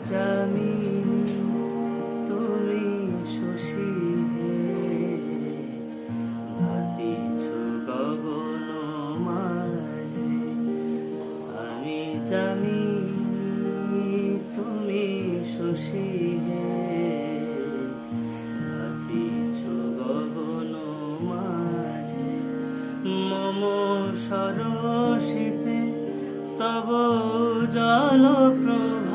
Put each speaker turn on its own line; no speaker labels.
যামিনী তুমি শশী হে, ভাতিছ গগন মাঝে আমি যামিনী তুমি শশী হে, ভাতিছ গগন মাঝে মম সরসিতে তব জল প্রভা